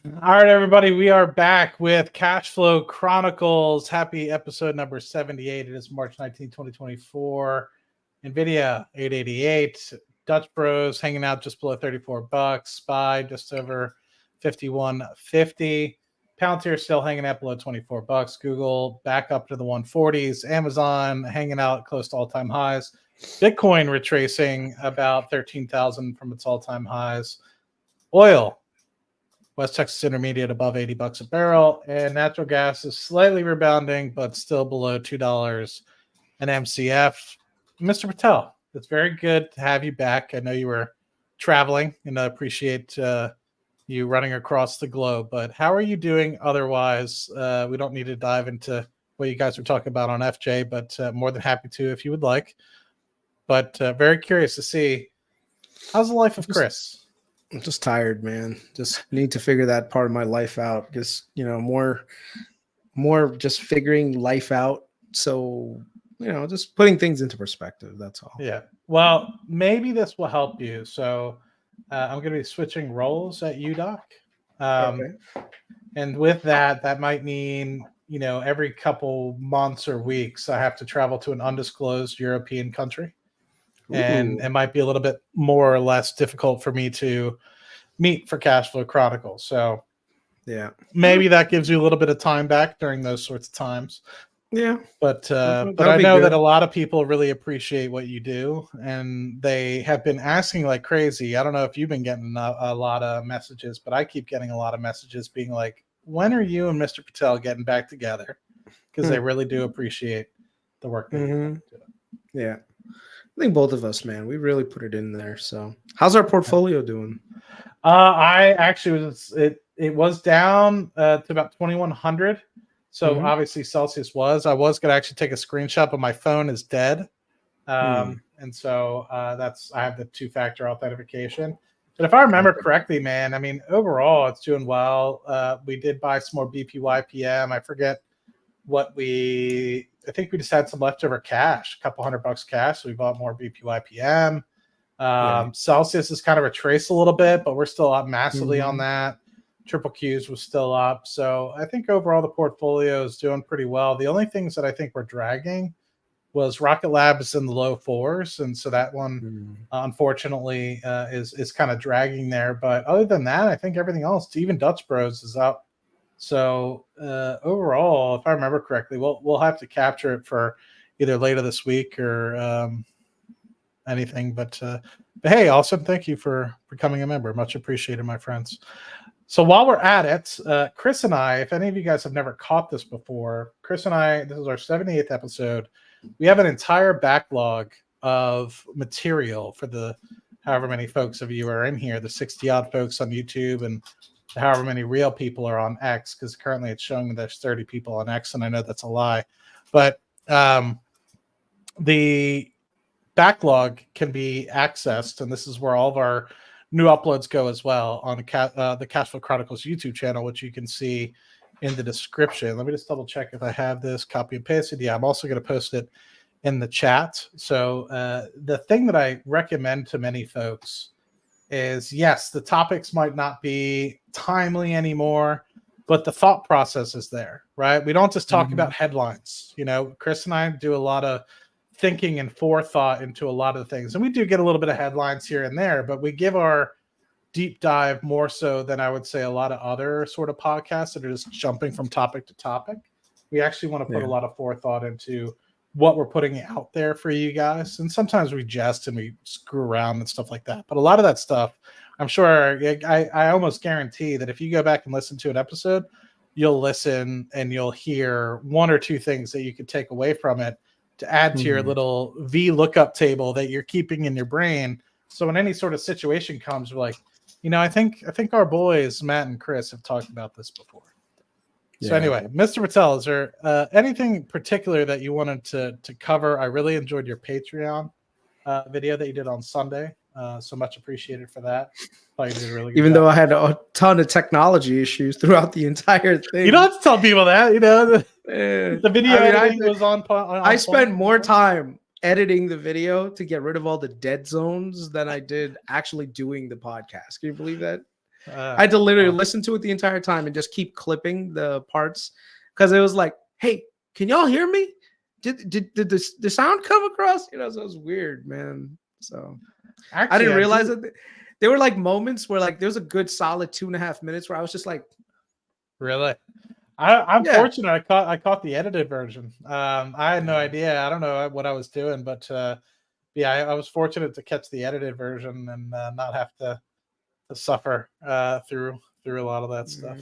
All right, everybody, we are back with Cashflow Chronicles. Happy episode number 78. It is March 19, 2024. NVIDIA 888. Dutch Bros hanging out just below 34 bucks. SPY just over 51.50. Palantir still hanging out below 24 bucks. Google back up to the 140s. Amazon hanging out close to all-time highs. Bitcoin retracing about 13,000 from its all-time highs. Oil, West Texas Intermediate above 80 bucks a barrel, and natural gas is slightly rebounding, but still below $2 an MCF. Mr. Patel, it's very good to have you back. I know you were traveling, and I appreciate you running across the globe, but how are you doing otherwise? We don't need to dive into what you guys were talking about on FJ, but more than happy to if you would like. But very curious to see, how's the life of Chris? I'm just tired, man. Just need to figure that part of my life out. Just, more just figuring life out. So, just putting things into perspective. That's all. Yeah. Well, maybe this will help you. So I'm going to be switching roles at UDoc. Okay. And with that, that might mean, every couple months or weeks, I have to travel to an undisclosed European country. And it might be a little bit more or less difficult for me to meet for Cashflow Chronicles. So yeah, maybe that gives you a little bit of time back during those sorts of times. Yeah. But I know that a lot of people really appreciate what you do, and they have been asking like crazy. I don't know if you've been getting a lot of messages, but I keep getting a lot of messages being like, when are you and Mr. Patel getting back together? Because they really do appreciate the work that you're doing. Yeah. I think both of us, man, we really put it in there. So how's our portfolio doing? I actually it was down to about 2,100. So obviously Celsius was. I was gonna actually take a screenshot, but my phone is dead. And so I have the 2-factor authentication. But if I remember correctly, man, I mean, overall it's doing well. We did buy some more BPYPM. I forget what I think we just had some leftover cash, a couple $100 cash. So we bought more BPYPM. Celsius is kind of retraced a little bit, but we're still up massively on that. Triple Qs was still up. So I think overall the portfolio is doing pretty well. The only things that I think were dragging was Rocket Lab is in the low 4s. And so that one, unfortunately, is kind of dragging there. But other than that, I think everything else, even Dutch Bros is up. So overall, if I remember correctly, we'll have to capture it for either later this week or anything. But hey, awesome! Thank you for becoming a member. Much appreciated, my friends. So while we're at it, Chris and I, if any of you guys have never caught this before, Chris and I, this is our 78th episode. We have an entire backlog of material for the however many folks of you are in here, the 60 odd folks on YouTube and however many real people are on X, because currently it's showing me there's 30 people on X, and I know that's a lie. But the backlog can be accessed, and this is where all of our new uploads go as well on the Cashflow Chronicles YouTube channel, which you can see in the description. Let me just double check if I have this copy and pasted. Yeah, I'm also going to post it in the chat. So the thing that I recommend to many folks is, yes, the topics might not be timely anymore, but the thought process is there, right? We don't just talk about headlines. Chris and I do a lot of thinking and forethought into a lot of things. And we do get a little bit of headlines here and there, but we give our deep dive more so than I would say a lot of other sort of podcasts that are just jumping from topic to topic. We actually want to put a lot of forethought into what we're putting out there for you guys. And sometimes we jest and we screw around and stuff like that. But a lot of that stuff, I'm sure, I almost guarantee that if you go back and listen to an episode, you'll listen and you'll hear one or two things that you could take away from it to add to your little VLOOKUP table that you're keeping in your brain. So when any sort of situation comes, we're like, I think our boys, Matt and Chris, have talked about this before. So anyway, Mr. Patel, is there anything particular that you wanted to cover? I really enjoyed your Patreon video that you did on Sunday. So much appreciated for that. Thought you did a really good Even job. though I had a ton of technology issues throughout the entire thing. You don't have to tell people that. The video editing was on I spent more time editing the video to get rid of all the dead zones than I did actually doing the podcast. Can you believe that? I had to literally listen to it the entire time and just keep clipping the parts because it was like, hey, can y'all hear me? Did the sound come across? You know, so it was weird, man. So actually, I didn't realize that there were like moments where like there was a good solid 2.5 minutes where I was just like, really? I'm fortunate. I caught the edited version. I had no idea. I don't know what I was doing, but yeah, I was fortunate to catch the edited version and not have to suffer through a lot of that stuff.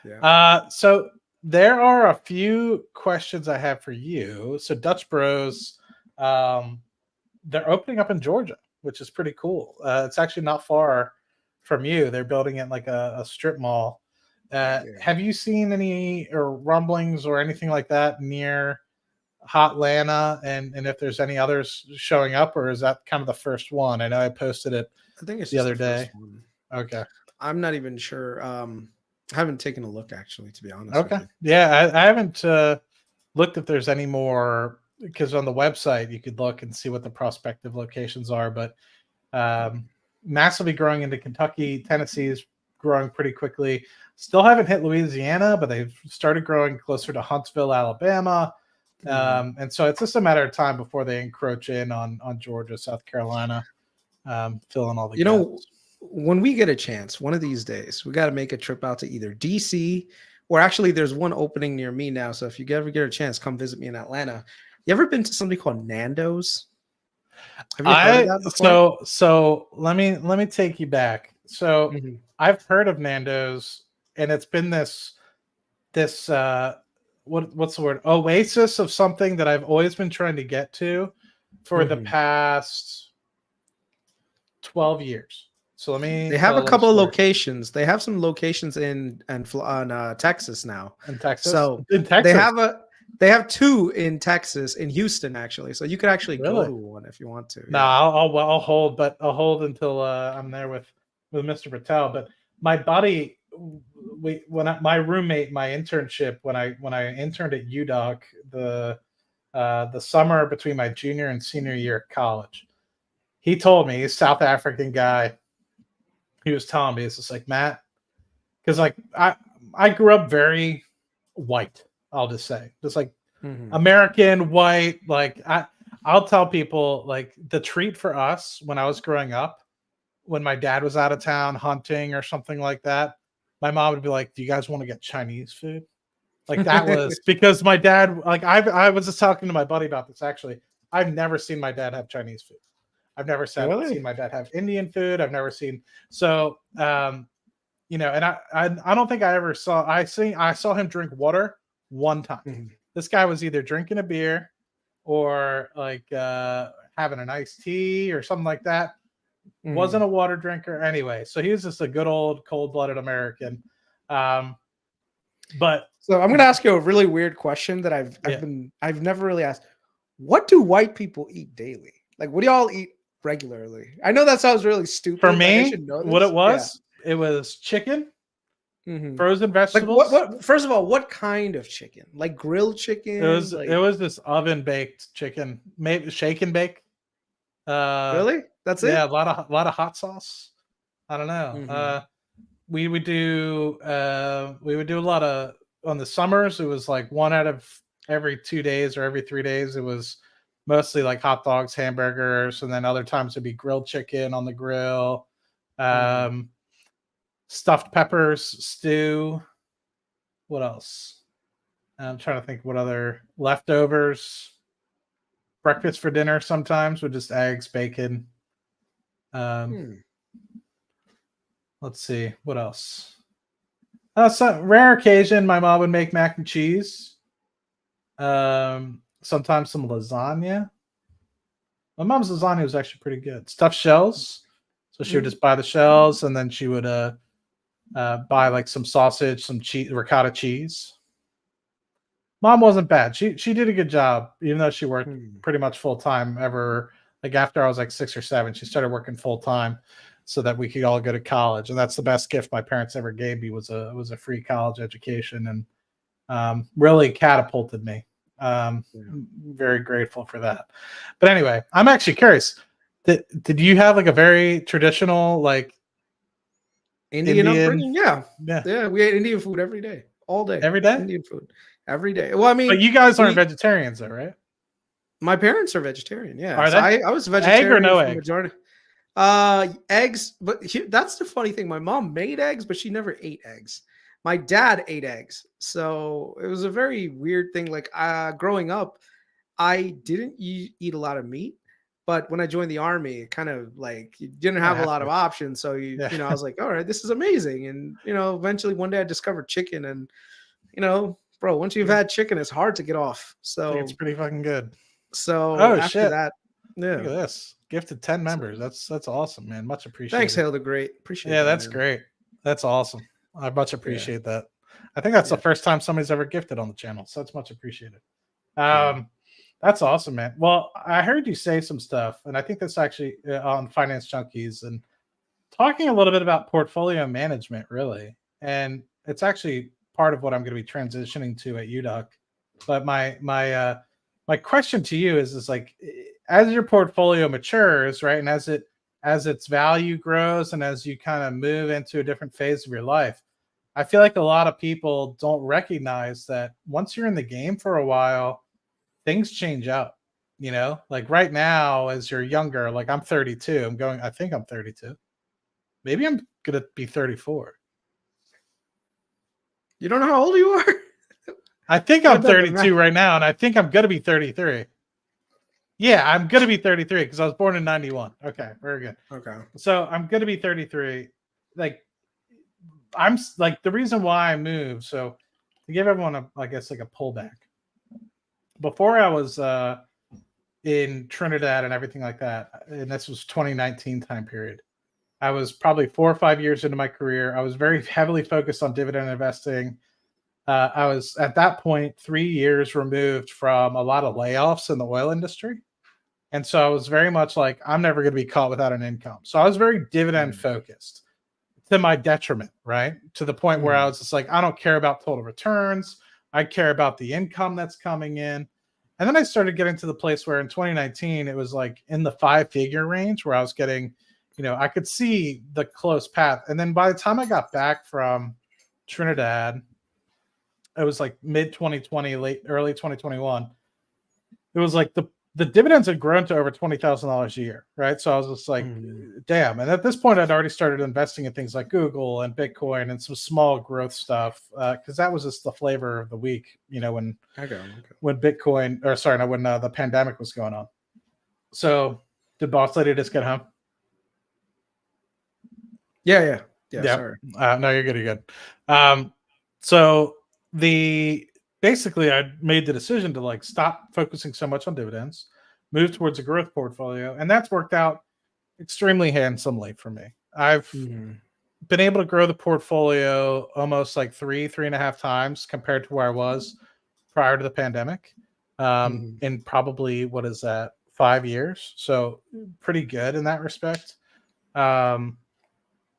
Yeah. So there are a few questions I have for you. So Dutch Bros, they're opening up in Georgia, which is pretty cool. It's actually not far from you. They're building it like a strip mall. Have you seen any or rumblings or anything like that near Hotlanta, and if there's any others showing up, or is that kind of the first one? I know I posted it. I think it's the other day. Okay, I'm not even sure. I haven't taken a look actually, to be honest. Okay, yeah, I haven't looked if there's any more, because on the website you could look and see what the prospective locations are. But massively growing into Kentucky, Tennessee is growing pretty quickly. Still haven't hit Louisiana, but they've started growing closer to Huntsville, Alabama. And so it's just a matter of time before they encroach in on Georgia, South Carolina, filling all the gaps. Know, when we get a chance, one of these days, we got to make a trip out to either DC, or actually there's one opening near me now. So if you ever get a chance, come visit me in Atlanta. You ever been to something called Nando's? Have you heard of that before? So let me take you back. So I've heard of Nando's, and it's been this what's the word, oasis of something that I've always been trying to get to for the past 12 years. So they have a couple of locations. They have some locations in Texas now. In Texas? So in Texas? They have two in Texas, in Houston, actually. So you could actually go to one if you want to. No, I'll hold, but I'll hold until I'm there with Mr. Patel. But my buddy, my roommate, my internship, when I interned at UDoc, the summer between my junior and senior year of college, he told me, he's a South African guy. He was telling me, it's just like, Matt, because like I grew up very white, I'll just say, just like American white. Like I'll tell people, like, the treat for us when I was growing up, when my dad was out of town hunting or something like that, my mom would be like, do you guys want to get Chinese food? Like, that was because my dad, like, I was just talking to my buddy about this, actually. I've never seen my dad have Chinese food. I've never seen my dad have Indian food. I've never seen, so you know, and I don't think I ever saw, I saw him drink water one time. This guy was either drinking a beer or like having an iced tea or something like that. Wasn't a water drinker anyway. So he was just a good old cold-blooded American. But so I'm going to ask you a really weird question that I've never really asked. What do white people eat daily? Like, what do y'all eat regularly? I know that sounds really stupid. For me, what it was, it was chicken, frozen vegetables. Like what? First of all, what kind of chicken? Like grilled chicken? It was this oven baked chicken, maybe shake and bake. Really? That's it? Yeah, a lot of hot sauce. I don't know. We would do a lot of, on the summers, it was like one out of every 2 days or every 3 days. It was mostly like hot dogs, hamburgers, and then other times it'd be grilled chicken on the grill, stuffed peppers, stew. What else? I'm trying to think what other leftovers. Breakfast for dinner sometimes with just eggs, bacon. Let's see, what else? So rare occasion, my mom would make mac and cheese. Sometimes some lasagna. My mom's lasagna was actually pretty good. Stuffed shells. So she would just buy the shells, and then she would buy like some sausage, some cheese, ricotta cheese. Mom wasn't bad. She did a good job, even though she worked pretty much full time. Like after I was like 6 or 7, she started working full time so that we could all go to college. And that's the best gift my parents ever gave me, was a free college education, and really catapulted me. Very grateful for that. But anyway, I'm actually curious. Did you have like a very traditional like Indian Indian. upbringing. Yeah. Yeah. Yeah. We ate Indian food every day, all day. Every day? Indian food every day. Well, I mean, But you guys aren't vegetarians though, right? my parents are vegetarian. Yeah. Are So they? I was Egg or vegetarian no for the egg? majority. Eggs, but that's the funny thing. My mom made eggs, but she never ate eggs. My dad ate eggs. So it was a very weird thing. Like growing up, I didn't eat a lot of meat, but when I joined the army, it kind of like you didn't I have a have lot to. of options. So Yeah. I was like, all right, this is amazing. And eventually one day I discovered chicken, and bro, once you've had chicken, it's hard to get off. I think it's So pretty fucking good. so Oh after shit. that, Look yeah. at this. Gifted 10 So, members. That's awesome, man. Much thanks, appreciated. Hail the Great. Appreciate Yeah, that, that's man. great. That's awesome. I much Yeah. appreciate that. I think that's the Yeah. first time somebody's ever gifted on the channel, so that's much appreciated. Yeah. That's awesome, man. Well, I heard you say some stuff, and I think that's actually on Finance Junkies and talking a little bit about portfolio management, really. And it's actually part of what I'm going to be transitioning to at UDOC. But my question to you is like, as your portfolio matures, right, and as its value grows, and as you kind of move into a different phase of your life, I feel like a lot of people don't recognize that once you're in the game for a while, things change up. Like right now, as you're younger, like I'm 32, I think I'm 32. Maybe I'm gonna be 34. You don't know how old you are? I think I'm 32 right now, and I think I'm gonna be 33. Yeah, I'm gonna be 33 because I was born in 91. Okay, very good. Okay. So I'm gonna be 33. Like I'm like the reason why I moved. So to give everyone I guess like a pullback. Before I was in Trinidad and everything like that, and this was 2019 time period. I was probably 4 or 5 years into my career. I was very heavily focused on dividend investing. I was at that point 3 years removed from a lot of layoffs in the oil industry. And so I was very much like, I'm never going to be caught without an income. So I was very dividend focused to my detriment, right? To the point where I was just like, I don't care about total returns. I care about the income that's coming in. And then I started getting to the place where in 2019, it was like in the 5-figure range where I was getting, I could see the close path. And then by the time I got back from Trinidad, it was like mid 2020, early 2021. It was like the dividends had grown to over $20,000 a year, right? So I was just like, damn. And at this point, I'd already started investing in things like Google and Bitcoin and some small growth stuff because that was just the flavor of the week, when Bitcoin, or sorry, no, when the pandemic was going on. So did Boss Lady just get home? Yeah. Sorry. No, you're good. You're good. So basically I made the decision to like stop focusing so much on dividends, move towards a growth portfolio, and that's worked out extremely handsomely for me. I've been able to grow the portfolio almost like 3.5 times compared to where I was prior to the pandemic. In probably, what is that, 5 years? So pretty good in that respect.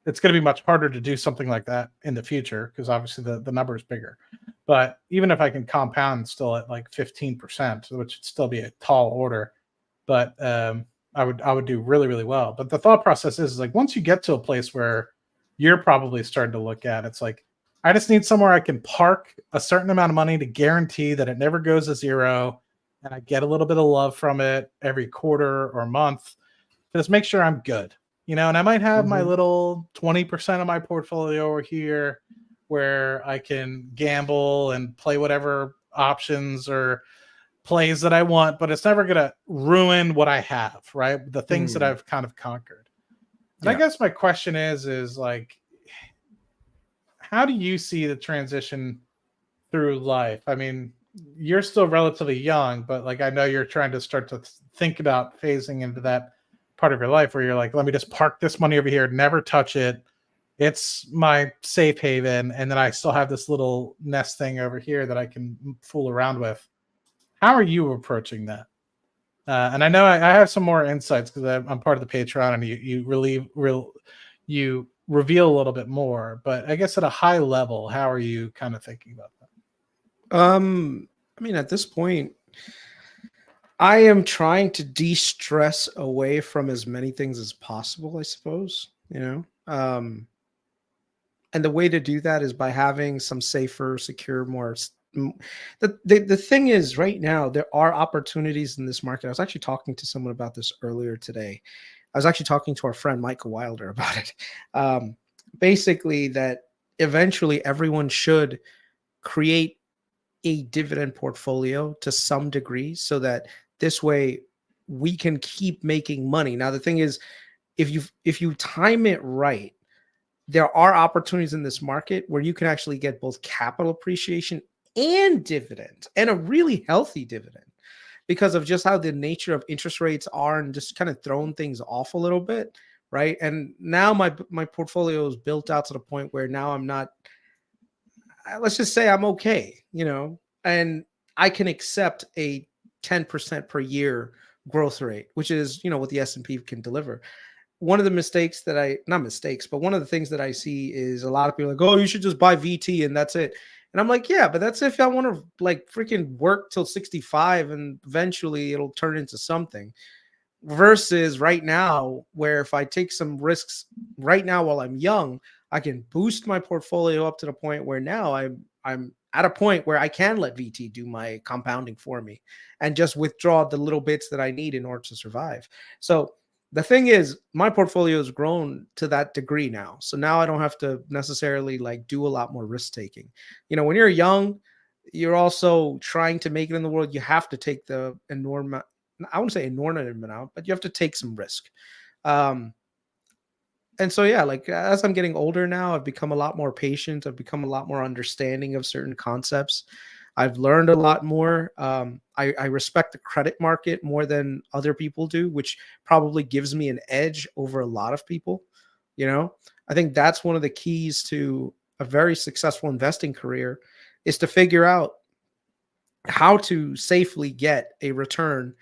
It's going to be much harder to do something like that in the future because obviously the number is bigger. But even if I can compound still at like 15%, which would still be a tall order, but I would do really, really well. But the thought process is like once you get to a place where you're probably starting to look at, it's like I just need somewhere I can park a certain amount of money to guarantee that it never goes to zero, and I get a little bit of love from it every quarter or month. Just make sure I'm good. And I might have my little 20% of my portfolio over here where I can gamble and play whatever options or plays that I want, but it's never going to ruin what I have, right? The things that I've kind of conquered. And I guess my question is like, how do you see the transition through life? I mean, you're still relatively young, but like I know you're trying to start to think about phasing into that part of your life where you're like, let me just park this money over here, never touch it. It's my safe haven. And then I still have this little nest thing over here that I can fool around with. How are you approaching that? And I know I have some more insights because I'm part of the Patreon and you reveal a little bit more, but I guess at a high level, how are you kind of thinking about that? I mean, at this point, I am trying to de-stress away from as many things as possible, I suppose, And the way to do that is by having some safer, secure, the thing is, right now, there are opportunities in this market. I was actually talking to someone about this earlier today. I was actually talking to our friend Michael Wilder about it. Basically, that eventually everyone should create a dividend portfolio to some degree so that this way we can keep making money. Now, the thing is, if you time it right, there are opportunities in this market where you can actually get both capital appreciation and dividends, and a really healthy dividend, because of just how the nature of interest rates are and just kind of throwing things off a little bit, right? And now my portfolio is built out to the point where now I'm not, let's just say I'm okay, and I can accept a 10% per year growth rate, which is, what the S&P can deliver. One of the mistakes that not mistakes, but one of the things that I see is a lot of people are like, oh, you should just buy VT and that's it. And I'm like, yeah, but that's if I want to like freaking work till 65 and eventually it'll turn into something. Versus right now, where if I take some risks right now while I'm young, I can boost my portfolio up to the point where now I'm at a point where I can let VT do my compounding for me and just withdraw the little bits that I need in order to survive. So the thing is, my portfolio has grown to that degree now. So now I don't have to necessarily like do a lot more risk taking. When you're young, you're also trying to make it in the world. You have to take the enormous, I wouldn't say inordinate amount, but you have to take some risk. And so, yeah, like as I'm getting older now, I've become a lot more patient. I've become a lot more understanding of certain concepts. I've learned a lot more. I respect the credit market more than other people do, which probably gives me an edge over a lot of people. I think that's one of the keys to a very successful investing career, is to figure out how to safely get a return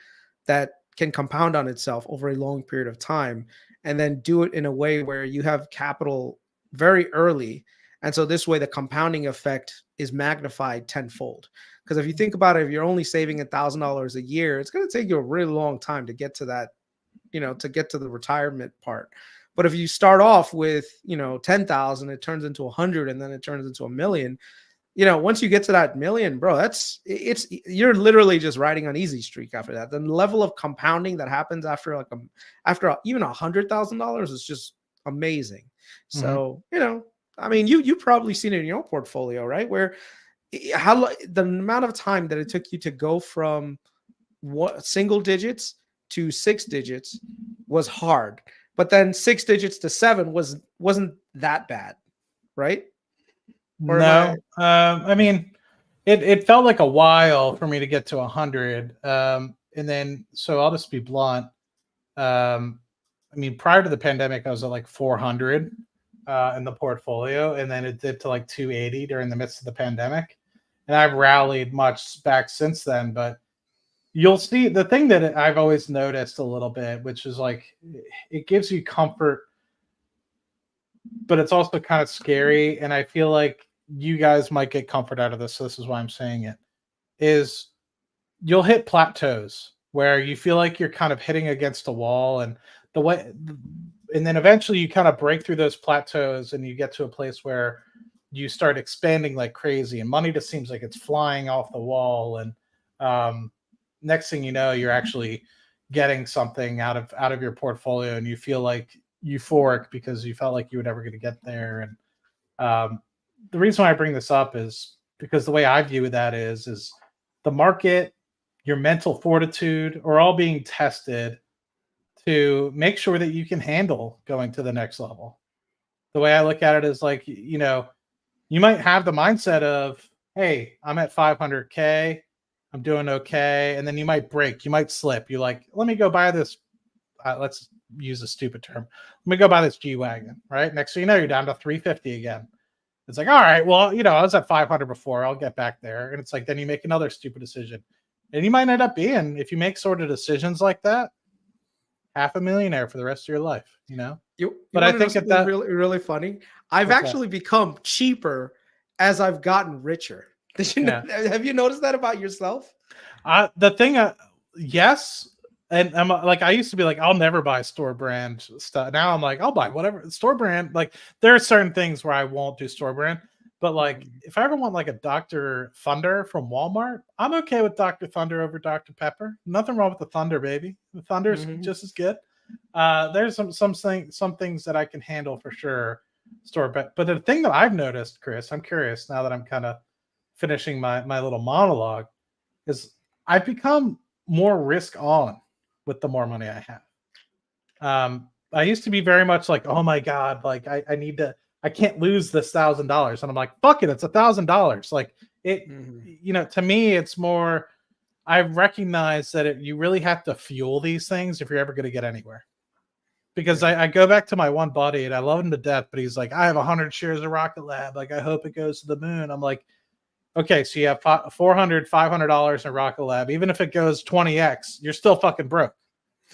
that can compound on itself over a long period of time, and then do it in a way where you have capital very early. And so this way, the compounding effect is magnified tenfold. Because if you think about it, if you're only saving $1,000 a year, it's going to take you a really long time to get to that, to get to the retirement part. But if you start off with, 10,000, it turns into 100, and then it turns into 1,000,000. Once you get to that million, bro, you're literally just riding on easy streak after that. The level of compounding that happens after even $100,000 is just amazing. So, I mean, you probably seen it in your portfolio, right? Where the amount of time that it took you to go from single digits to 6 digits was hard, but then 6 digits to 7 wasn't that bad, right? Or no, I mean, it felt like a while for me to get to 100. And then, so I'll just be blunt. I mean, prior to the pandemic, I was at like 400 in the portfolio, and then it dipped to like 280 during the midst of the pandemic. And I've rallied much back since then. But you'll see the thing that I've always noticed a little bit, which is like, it gives you comfort, but it's also kind of scary. And I feel like you guys might get comfort out of this. So this is why I'm saying it, is you'll hit plateaus where you feel like you're kind of hitting against a wall, and then eventually you kind of break through those plateaus and you get to a place where you start expanding like crazy, and money just seems like it's flying off the wall. And next thing you know, you're actually getting something out of your portfolio, and you feel like euphoric because you felt like you were never going to get there. And the reason why I bring this up is because the way I view that is the market, your mental fortitude are all being tested to make sure that you can handle going to the next level. The way I look at it is like, you might have the mindset of, hey, I'm at 500K, I'm doing okay. And then you might break, you might slip. You're like, let me go buy this. Let's use a stupid term. Let me go buy this G-Wagon, right? Next thing you know, you're down to 350 again. It's like, all right, well, I was at 500 before, I'll get back there. And it's like, then you make another stupid decision. And you might end up being, if you make sort of decisions like that, half a millionaire for the rest of your life, But I think that really, really funny. I've actually become cheaper as I've gotten richer. Have you noticed that about yourself? The thing, yes. And I'm like, I used to be like, I'll never buy store brand stuff. Now I'm like, I'll buy whatever store brand. Like, there are certain things where I won't do store brand, but like, if I ever want like a Dr. Thunder from Walmart, I'm okay with Dr. Thunder over Dr. Pepper. Nothing wrong with the Thunder, baby. The Thunder's just as good. There's some things that I can handle for sure. Store brand. But the thing that I've noticed, Chris, I'm curious now that I'm kind of finishing my little monologue, is I've become more risk on with the more money I have. I used to be very much like, oh my God, like I can't lose this $1,000. And I'm like, fuck it, it's $1,000. Like it, to me, it's more, I recognize that you really have to fuel these things if you're ever going to get anywhere. Because I go back to my one buddy and I love him to death, but he's like, I have 100 shares of Rocket Lab. Like, I hope it goes to the moon. I'm like, okay, so you have $500 in Rocket Lab. Even if it goes 20x, you're still fucking broke.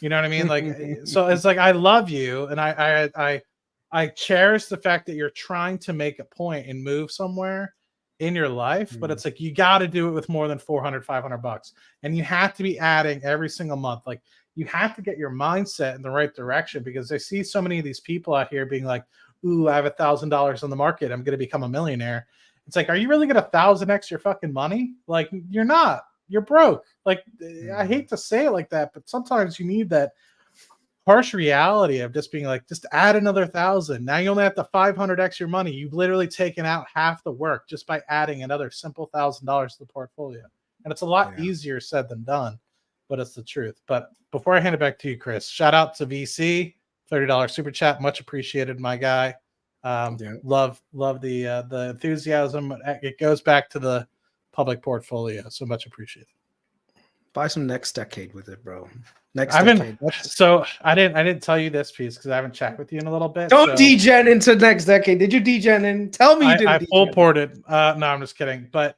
You know what I mean? Like, so it's like, I love you. And I cherish the fact that you're trying to make a point and move somewhere in your life, but it's like, you got to do it with more than $400-500. And you have to be adding every single month. Like, you have to get your mindset in the right direction, because I see so many of these people out here being like, ooh, I have $1,000 on the market, I'm going to become a millionaire. It's like, are you really going to 1,000x your fucking money? Like, you're not. You're broke. Like, I hate to say it like that, but sometimes you need that harsh reality of just being like, just add another 1,000. Now you only have to 500x your money. You've literally taken out half the work just by adding another simple $1,000 to the portfolio. And it's a lot easier said than done, but it's the truth. But before I hand it back to you, Chris, shout out to VC, $30 super chat. Much appreciated, my guy. Love the enthusiasm. It goes back to the public portfolio, so much appreciated. Buy some next decade with it, bro. Decade. So I didn't tell you this piece because I haven't chatted with you in a little bit. Don't degen into next decade. Did you degen in? Tell me you didn't. I full ported. No, I'm just kidding. But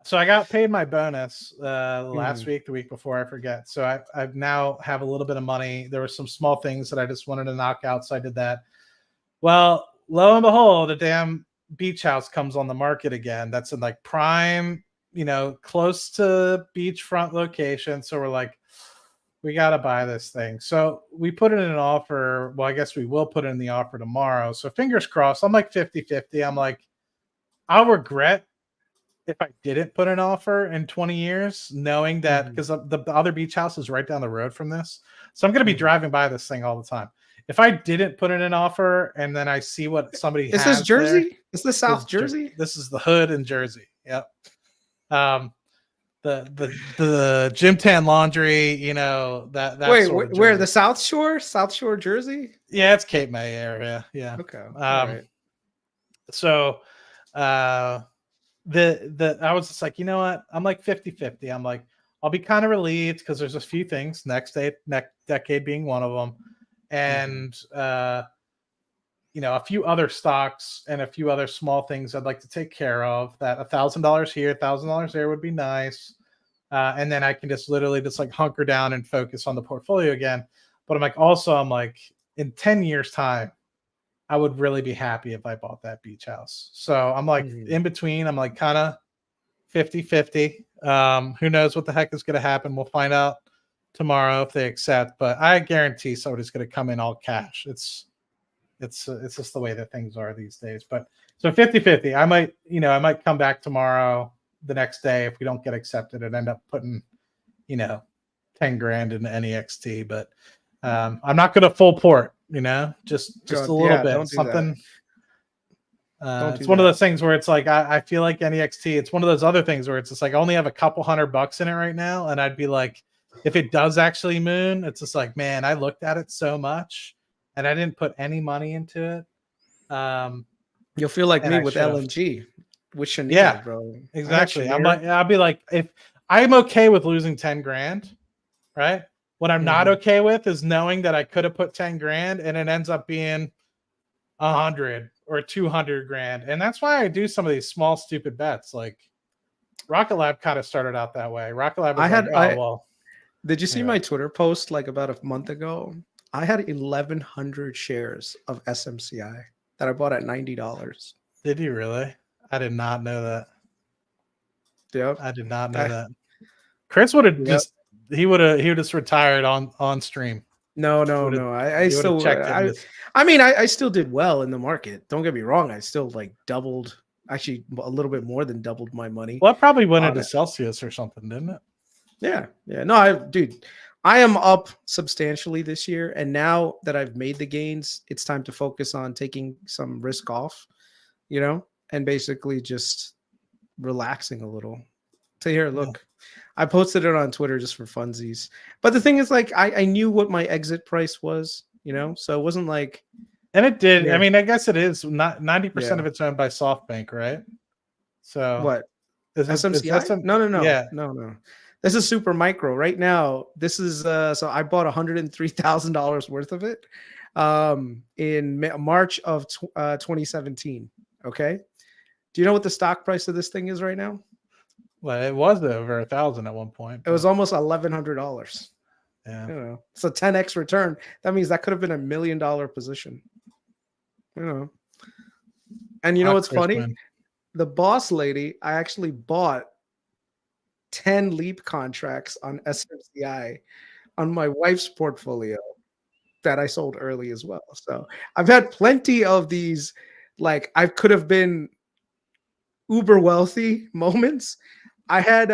so I got paid my bonus last week, the week before, I forget. So I now have a little bit of money. There were some small things that I just wanted to knock out, so I did that. Well, lo and behold, the damn beach house comes on the market again. That's in like prime, close to beachfront location. So we're like, we got to buy this thing. So we put it in an offer. Well, I guess we will put it in the offer tomorrow. So fingers crossed. I'm like 50-50. I'm like, I'll regret if I didn't put an offer in 20 years, knowing that, because the other beach house is right down the road from this. So I'm going to be driving by this thing all the time. If I didn't put in an offer and then I see what somebody has, is this Jersey? There, is this South Jersey? This is the hood in Jersey. Yep. The gym tan laundry, that Wait, sort of where the South Shore, Jersey? Yeah, it's Cape May area. Yeah. Okay. Right. So I was just like, you know what? I'm like 50-50. I'm like, I'll be kind of relieved because there's a few things, next decade being one of them. And, a few other stocks and a few other small things I'd like to take care of. That $1,000 here, $1,000 there would be nice. And then I can just literally just like hunker down and focus on the portfolio again. But I'm like, in 10 years time, I would really be happy if I bought that beach house. So I'm like in between. I'm like kind of 50-50. Who knows what the heck is going to happen? We'll find out tomorrow if they accept, but I guarantee somebody's going to come in all cash. It's just the way that things are these days. But so 50-50, I might come back tomorrow, the next day, if we don't get accepted, and end up putting, 10 grand into NEXT. But I'm not going to full port, just a little bit, something. It's one of those things where it's like, I feel like NEXT, it's one of those other things where it's just like, I only have a couple $100 in it right now. And I'd be like, if it does actually moon, it's just like, man, I looked at it so much and I didn't put any money into it. You'll feel like me with LNG, with Shania, bro. Exactly. I'll be like, if I'm okay with losing 10 grand, right? What I'm not okay with is knowing that I could have put 10 grand and it ends up being 100 or 200 grand. And that's why I do some of these small, stupid bets. Like Rocket Lab kind of started out that way. Rocket Lab was did you see my Twitter post like about a month ago? I had 1,100 shares of SMCI that I bought at $90. Did you really? I did not know that. Yep. I did not know that. Chris would have just he would just retired on stream. No. I He would have still, checked in this. I mean, I still did well in the market. Don't get me wrong. I still like doubled, actually a little bit more than doubled my money. Well, it probably went on into it. Celsius or something, didn't it? Yeah. No, dude, I am up substantially this year. And now that I've made the gains, it's time to focus on taking some risk off, and basically just relaxing a little. So here, look, I posted it on Twitter just for funsies. But the thing is, like, I knew what my exit price was, so it wasn't like. And it did. Yeah. I mean, I guess it is not 90% of it's owned by SoftBank, right? So what? Is SMCI? No. Yeah. No. This is super micro right now. This is so I bought $103,000 worth of it in March of 2017. Okay. Do you know what the stock price of this thing is right now? Well, it was over 1,000 at one point. It was almost $1,100. Yeah. It's a 10x return. That means that could have been $1 million position. And you know what's funny? Man. The boss lady, I actually bought 10 leap contracts on SMCI on my wife's portfolio that I sold early as well. So I've had plenty of these, like, I could have been uber wealthy moments. I had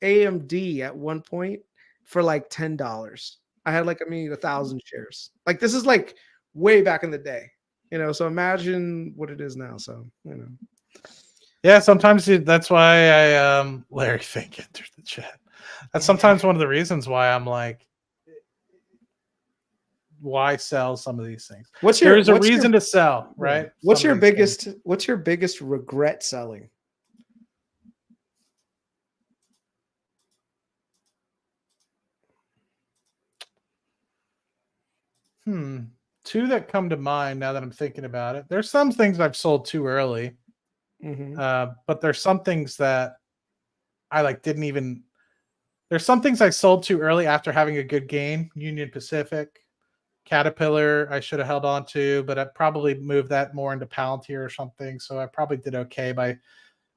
AMD at one point for like $10. I had like 1,000 shares. Like, this is like way back in the day, so imagine what it is now. So, Yeah, sometimes that's why I Larry Fink entered the chat. That's sometimes one of the reasons why I'm like, why sell some of these things? There's a reason to sell, right? What's your biggest regret selling? Two that come to mind now that I'm thinking about it. There's some things I've sold too early. But there's some things that I like didn't even. There's some things I sold too early after having a good gain. Union Pacific, Caterpillar, I should have held on to, but I probably moved that more into Palantir or something. So I probably did okay by,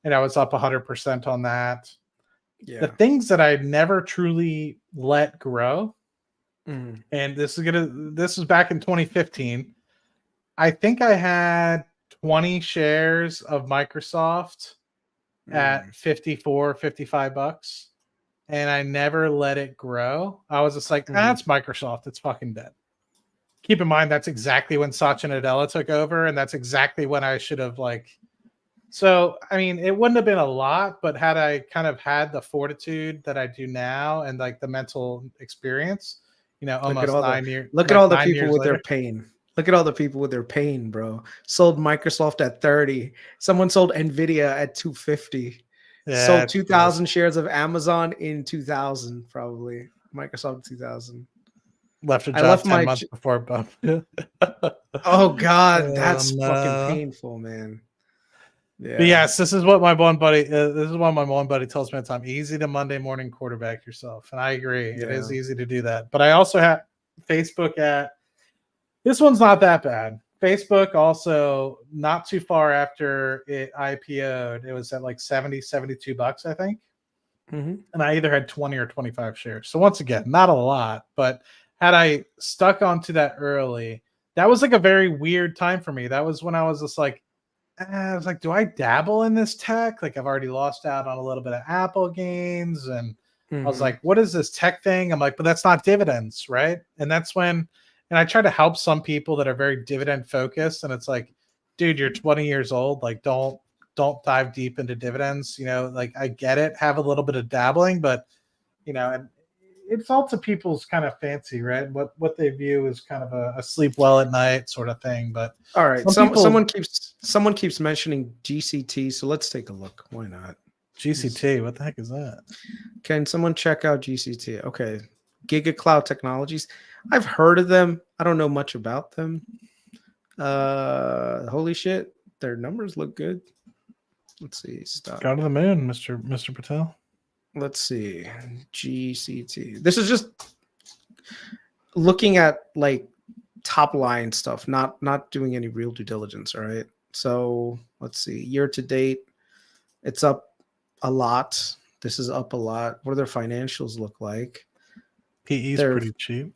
I was up 100% on that. Yeah. The things that I never truly let grow, and this was back in 2015. I think I had 20 shares of Microsoft at 54, 55 bucks. And I never let it grow. I was just like, that's Microsoft. It's fucking dead. Keep in mind, that's exactly when Satya Nadella took over. And that's exactly when I should have so, I mean, it wouldn't have been a lot, but had I kind of had the fortitude that I do now and like the mental experience, almost 9 years. Look at all the people with their pain. Look at all the people with their pain, bro. Sold Microsoft at 30. Someone sold Nvidia at 250. Yeah, sold 2,000 shares of Amazon in 2000, probably. Microsoft 2000. Left a job 10 months before bump. Oh God, that's fucking painful, man. Yeah. But yes, this is what my one buddy. This is what my one buddy tells me all the time. Easy to Monday morning quarterback yourself, and I agree. Yeah. It is easy to do that. But I also have Facebook at. This one's not that bad. Facebook also not too far after it IPO'd. It was at like 70, 72 bucks, I think. And I either had 20 or 25 shares. So once again, not a lot, but had I stuck onto that early, that was like a very weird time for me. That was when I was just like, do I dabble in this tech? Like I've already lost out on a little bit of Apple gains. And I was like, what is this tech thing? I'm like, but that's not dividends, right? And that's when, and I try to help some people that are very dividend focused. And it's like, dude, you're 20 years old. Like, don't dive deep into dividends. Like I get it. Have a little bit of dabbling, but and it's all to people's kind of fancy, right? What they view as kind of a sleep well at night sort of thing. But all right, someone keeps mentioning GCT. So let's take a look. Why not? GCT, what the heck is that? Can someone check out GCT? Okay. Giga Cloud Technologies. I've heard of them. I don't know much about them. Holy shit, their numbers look good. Let's see. Stop. Go to the moon, Mr. Patel. Let's see. GCT. This is just looking at like top line stuff, not doing any real due diligence. All right. So let's see. Year to date, it's up a lot. This is up a lot. What do their financials look like? PE is pretty cheap.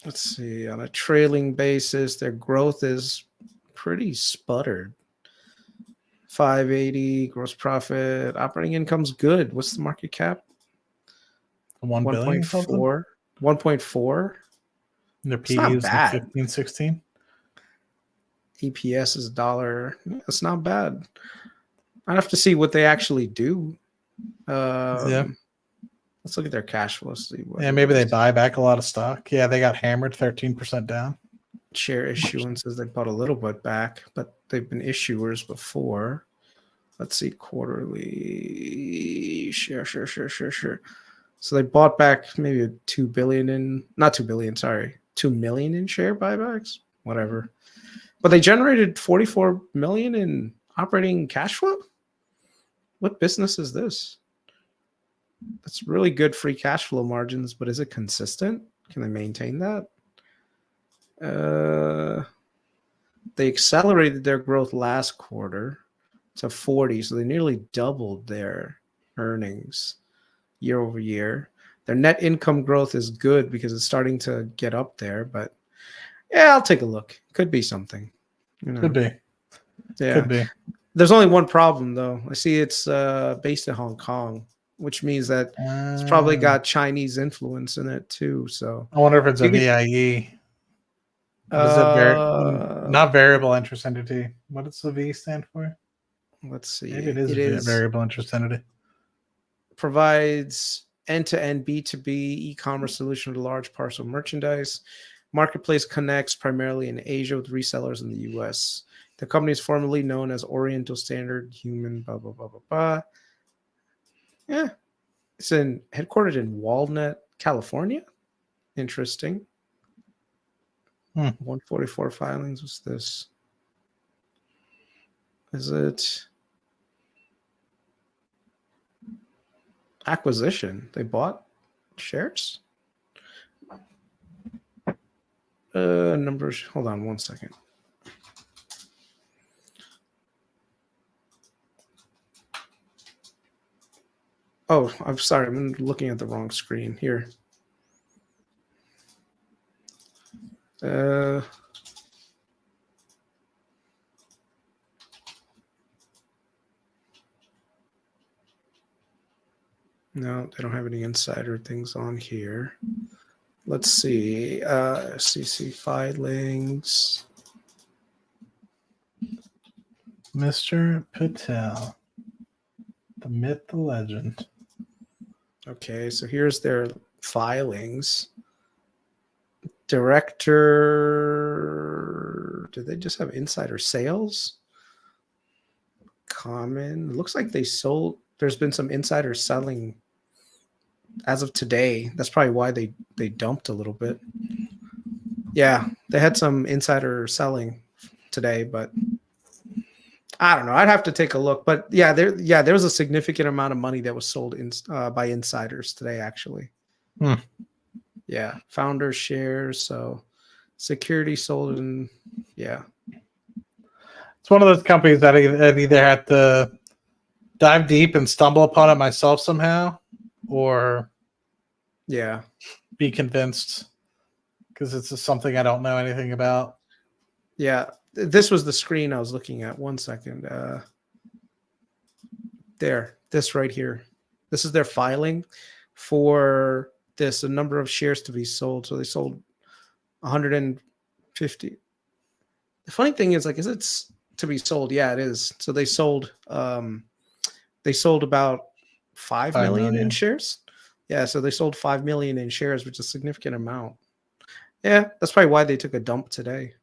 Let's see. On a trailing basis, their growth is pretty sputtered. 580 gross profit. Operating income's good. What's the market cap? 1 billion 1.4. 1.4. And their PE is like 15, 16. EPS is $1. That's not bad. I'd have to see what they actually do. Yeah. Let's look at their cash flow. Yeah, maybe they buy back a lot of stock. Yeah, they got hammered 13% down. Share issuances, they bought a little bit back, but they've been issuers before. Let's see, quarterly share. So they bought back maybe 2 billion in, not 2 billion, sorry, 2 million in share buybacks, whatever. But they generated 44 million in operating cash flow. What business is this? That's really good free cash flow margins, but is it consistent? Can they maintain that? They accelerated their growth last quarter to 40, so they nearly doubled their earnings year over year. Their net income growth is good because it's starting to get up there, but yeah, I'll take a look. Could be something. You know. Could be. Yeah. Could be. There's only one problem, though. I see it's based in Hong Kong, which means that it's probably got Chinese influence in it too. So I wonder if it's a VIE. What is it? Not variable interest entity. What does the V stand for? Let's see. Maybe it is variable interest entity. Provides end-to-end B2B e-commerce solution to large parcel merchandise. Marketplace connects primarily in Asia with resellers in the US. The company is formerly known as Oriental Standard Human, blah, blah, blah, blah, blah. Yeah. It's headquartered in Walnut, California. Interesting. 144 filings. What's this? Is it acquisition? They bought shares? Numbers. Hold on one second. Oh, I'm sorry. I'm looking at the wrong screen here. No, they don't have any insider things on here. Let's see. SEC filings. Mr. Patel. The myth, the legend. Okay, so here's their filings. Director. Did they just have insider sales? Common. Looks like they sold. There's been some insider selling as of today. That's probably why they dumped a little bit. Yeah, they had some insider selling today, but I don't know. I'd have to take a look. But yeah, there was a significant amount of money that was sold by insiders today, actually. Yeah, founder shares. So security sold, and yeah, it's one of those companies that I've either had to dive deep and stumble upon it myself somehow, or be convinced because it's just something I don't know anything about. Yeah, this was the screen I was looking at. 1 second. This right here. This is their filing for this, a number of shares to be sold. So they sold 150. The funny thing is, like, is it to be sold? Yeah, it is. So they sold about 5 million in shares. Yeah, so they sold 5 million in shares, which is a significant amount. Yeah, that's probably why they took a dump today.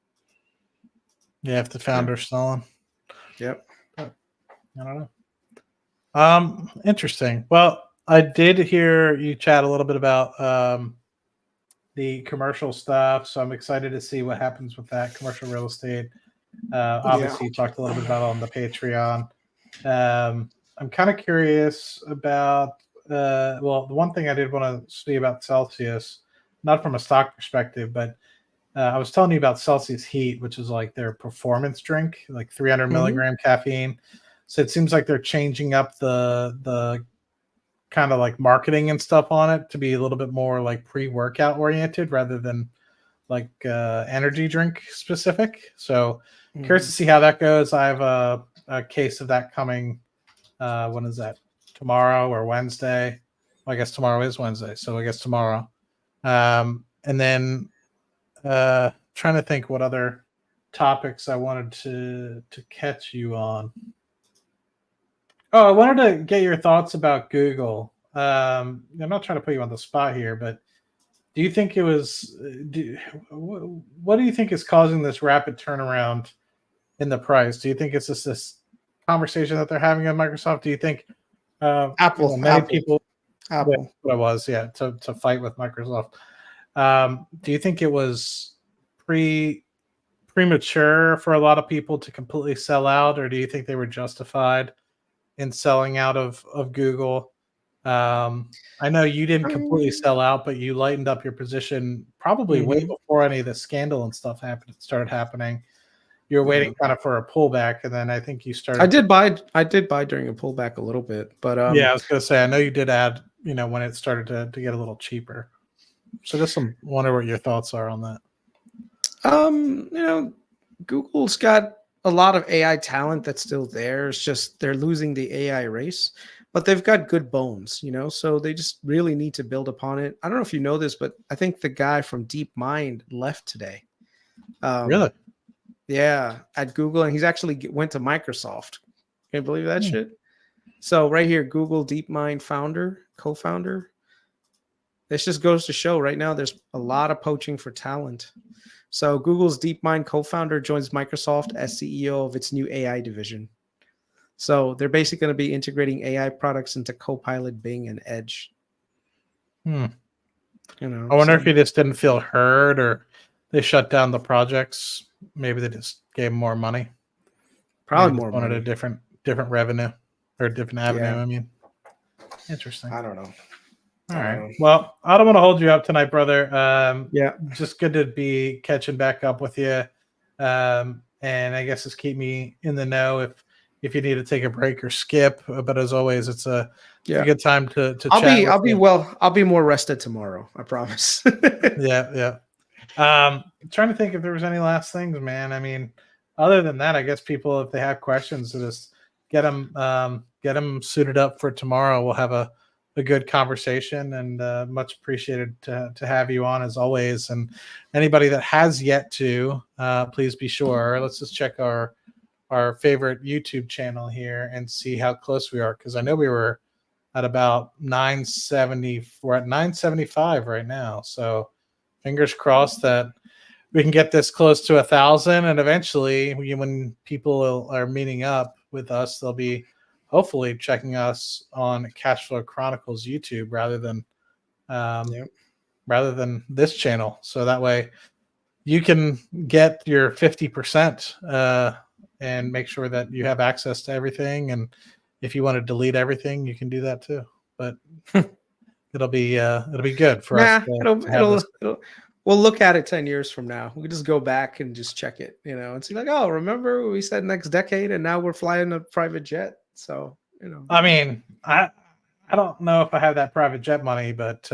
Yeah, if the founder's selling. Yep. I don't know. Interesting. Well, I did hear you chat a little bit about the commercial stuff, so I'm excited to see what happens with that commercial real estate. Obviously, you talked a little bit about it on the Patreon. I'm kind of curious about, well, the one thing I did want to see about Celsius, not from a stock perspective, but I was telling you about Celsius Heat, which is like their performance drink, like 300 milligram caffeine. So it seems like they're changing up the kind of like marketing and stuff on it to be a little bit more like pre-workout oriented rather than like energy drink specific. So curious to see how that goes. I have a case of that coming. When is that? Tomorrow or Wednesday? Well, I guess tomorrow is Wednesday, so I guess tomorrow. And then trying to think what other topics I wanted to catch you on. Oh, I wanted to get your thoughts about Google. I'm not trying to put you on the spot here, but do you think it was? What do you think is causing this rapid turnaround in the price? Do you think it's just this conversation that they're having at Microsoft? Do you think Apple, many people? Apple. What it was, yeah, to fight with Microsoft. Do you think it was premature for a lot of people to completely sell out, or do you think they were justified in selling out of Google? I know you didn't completely sell out, but you lightened up your position probably way before any of the scandal and stuff started happening. You were waiting kind of for a pullback, and then I think you started. I did buy during a pullback a little bit, but yeah, I was gonna say I know you did add, when it started to get a little cheaper. So just wonder what your thoughts are on that. Google's got a lot of AI talent that's still there. It's just they're losing the AI race, but they've got good bones, so they just really need to build upon it. I don't know if you know this, but I think the guy from DeepMind left today. Really? Yeah, at Google, and he's actually went to Microsoft. Can you believe that shit? So right here, Google DeepMind co-founder. This just goes to show right now there's a lot of poaching for talent. So Google's DeepMind co-founder joins Microsoft as CEO of its new AI division. So they're basically going to be integrating AI products into Copilot, Bing, and Edge. I wonder if he just didn't feel heard, or they shut down the projects. Maybe they just gave him more money. Probably more wanted money. a different revenue or a different avenue. Yeah. I mean, interesting. I don't know. All right. Well, I don't want to hold you up tonight, brother. Yeah. Just good to be catching back up with you. And I guess just keep me in the know if you need to take a break or skip. But as always, it's a good time to chat. I'll be more rested tomorrow. I promise. Yeah. Trying to think if there was any last things, man. I mean, other than that, I guess people, if they have questions, just get them suited up for tomorrow. We'll have a good conversation, and much appreciated to have you on as always. And anybody that has yet to, please be sure. Let's just check our favorite YouTube channel here and see how close we are, because I know we were at about 970. We're at 975 right now, so fingers crossed that we can get this close to 1,000, and eventually, when people are meeting up with us, they'll be hopefully checking us on Cashflow Chronicles YouTube rather than this channel. So that way you can get your 50% and make sure that you have access to everything. And if you want to delete everything, you can do that too. But it'll be good for us. We'll look at it 10 years from now. We can just go back and just check it, and see like, oh, remember we said next decade, and now we're flying a private jet. So, I mean, I don't know if I have that private jet money, but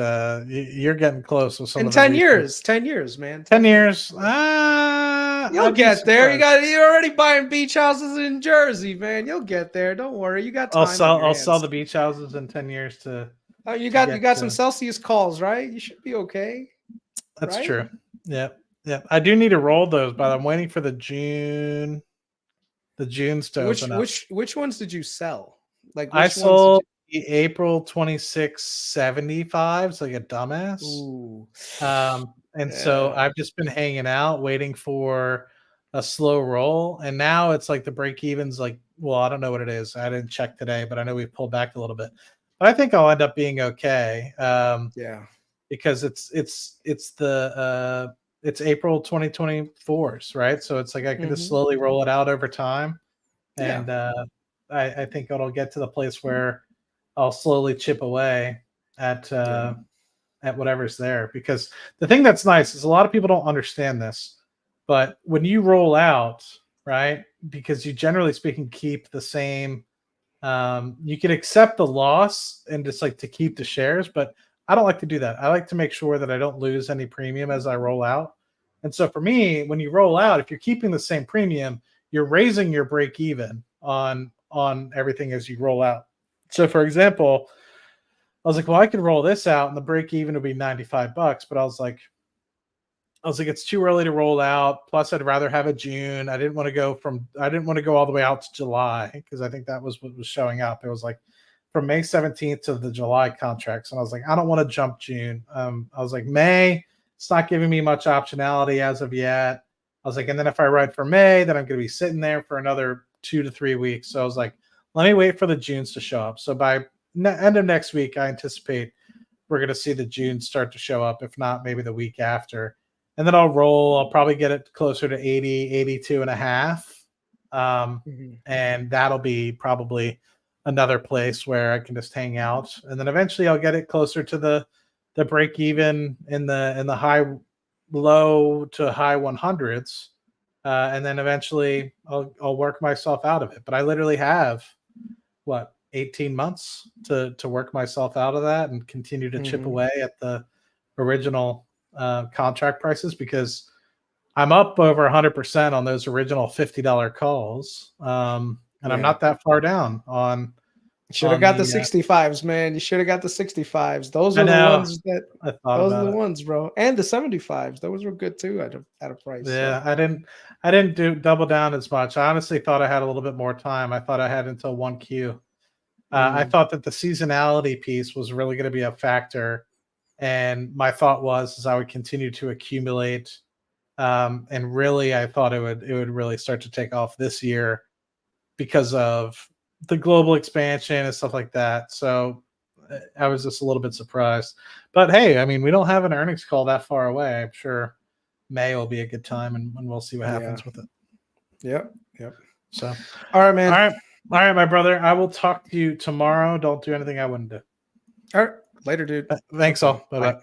you're getting close with some. In 10 years, 10 years, man. 10 years. You'll get there. You're already buying beach houses in Jersey, man. You'll get there. Don't worry. You got time. I'll sell the beach houses in 10 years to. Oh, you got some Celsius calls, right? You should be okay. That's right? True. Yeah. I do need to roll those, but I'm waiting for the June's to open up. Which ones did you sell? Like I sold the April 2675s like a dumbass. Ooh. So I've just been hanging out waiting for a slow roll, and now it's like the break even's like, well, I don't know what it is. I didn't check today, but I know we pulled back a little bit. But I think I'll end up being okay. Because it's April 2024's, right? So it's like I can just slowly roll it out over time, and I think it'll get to the place where I'll slowly chip away at whatever's there. Because the thing that's nice is a lot of people don't understand this, but when you roll out, right? Because you generally speaking keep the same You can accept the loss and just like to keep the shares, but I don't like to do that. I like to make sure that I don't lose any premium as I roll out. And so for me, when you roll out, if you're keeping the same premium, you're raising your break even on everything as you roll out. So for example, I was like, well, I could roll this out and the break even would be $95, but I was like, it's too early to roll out. Plus, I'd rather have a June. I didn't want to go all the way out to July because I think that was what was showing up. It was like from May 17th to the July contracts. And I was like, I don't want to jump June. I was like, May, it's not giving me much optionality as of yet. I was like, and then if I ride for May, then I'm going to be sitting there for another 2 to 3 weeks. So I was like, let me wait for the Junes to show up. So by end of next week, I anticipate we're going to see the June start to show up. If not, maybe the week after. And then I'll roll. I'll probably get it closer to 80, 82 and a half. And that'll be probably another place where I can just hang out. And then eventually I'll get it closer to the break even in the low to high 100s. And then eventually I'll work myself out of it. But I literally have 18 months to work myself out of that and continue to chip away at the original contract prices, because I'm up over 100% on those original $50 calls. And I'm not that far down on. Should have got the 65s, man. You should have got the 65s. Those are the ones that those are the ones, bro. And the 75s. Those were good too at a price. Yeah, so. I didn't do double down as much. I honestly thought I had a little bit more time. I thought I had until 1Q. I thought that the seasonality piece was really going to be a factor. And my thought was I would continue to accumulate. And really, I thought it would really start to take off this year because of the global expansion and stuff like that. So I was just a little bit surprised. But hey, I mean, we don't have an earnings call that far away. I'm sure May will be a good time, and we'll see what happens with it. Yep. So, all right, man. All right, my brother. I will talk to you tomorrow. Don't do anything I wouldn't do. All right. Later, dude. Thanks all. Bye-bye.